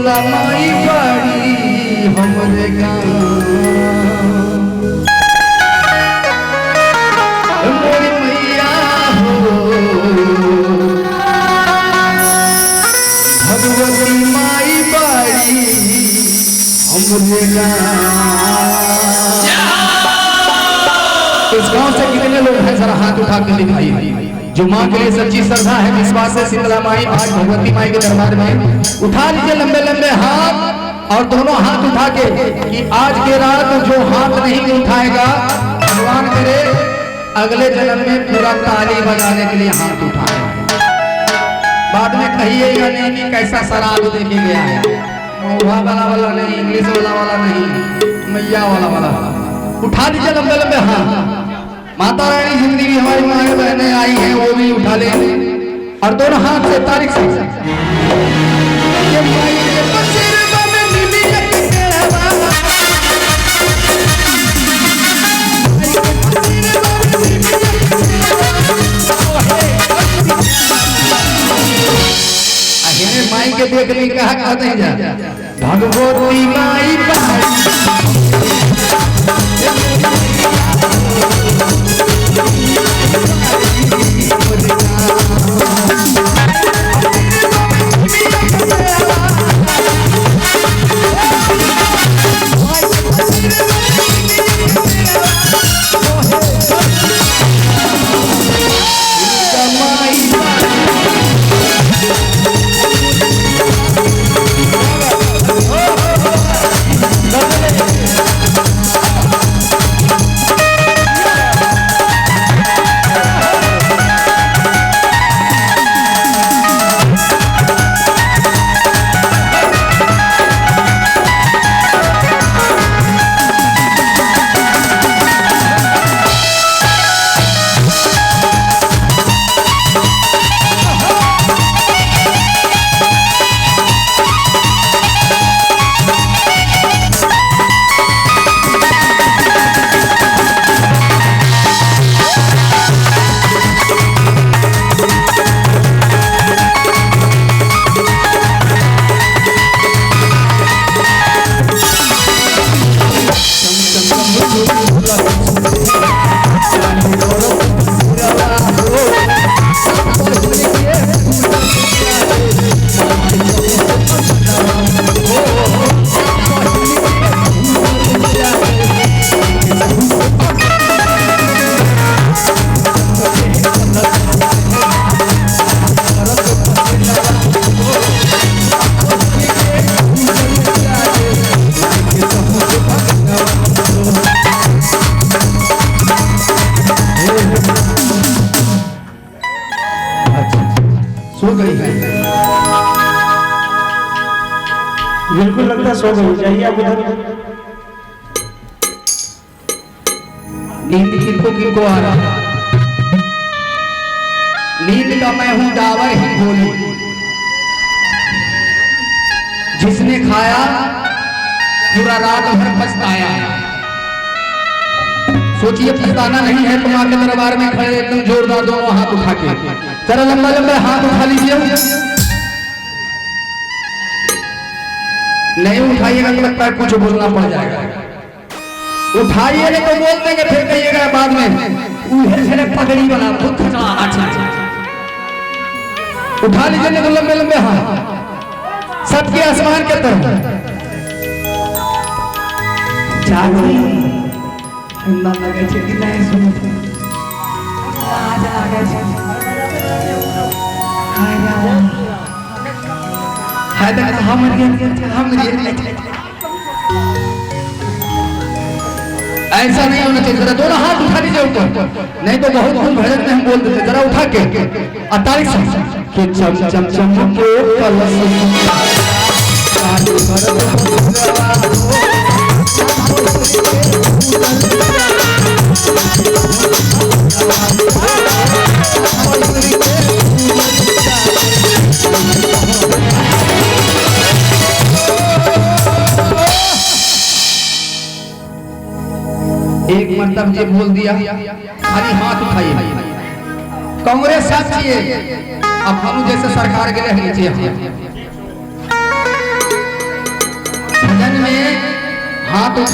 शीतला माई बाड़ी हमरे गाँव मोरी मैया हो भगवती माई बाड़ी हमरे गाँव। इस गांव से कितने लोग हैं जरा हाथ उठा के दिखाइए जो माँ के लिए सच्ची श्रद्धा है विश्वास है। शीतला माई आज भगवती माई के दरबार में उठा लीजिए लंबे लंबे हाथ और दोनों हाथ उठा के कि आज के रात जो हाथ नहीं उठाएगा भगवान करे अगले जन्म में पूरा ताली बजाने के लिए हाथ उठाए। बाद में कहिएगा नहीं कि कैसा शराब देके गया है। महुआ वाला नहीं, इंग्लिश वाला नहीं, मैया वाला उठा लीजिए लंबे लंबे हाथ। माता रानी जिंदगी हमारी माएँ बहनें आई हैं वो भी उठा ले और दोनों हाथ से तारीख से माई के देखने कहा कहते हैं जा भगवती माई बिल्कुल लगता है सो गई। जाइए आप उधर। नींद किनको आ रहा नींद का मैं हूं डावर ही भोली जिसने खाया पूरा रात भर पछताया। सोचिए पछताना नहीं है तो मां के दरबार में खड़े एकदम जोरदार दोनों हाथ उठा के जरा लंबा लंबा हाथ उठा लीजिए। नहीं उठाइएगा तो लगता है कुछ बोलना पड़ जाएगा। उठाइए नहीं तो बोल देंगे फिर कहिएगा बाद में पगड़ी बना उठा लीजिए नहीं तो लंबे लंबे हाथ सबके आसमान के तरफ ऐसा नहीं होना चाहिए। जरा दोनों हाथ उठा लीजिए ऊपर नहीं तो बहुत खूब भजन में हम बोल देते। जरा उठा के 48 के चम चम चम के कलश एक मतलब ये बोल दिया खाली हाथ उठाइए। कांग्रेस साथी अब हम जैसे सरकार के रहनी चाहिए भजन में हाथ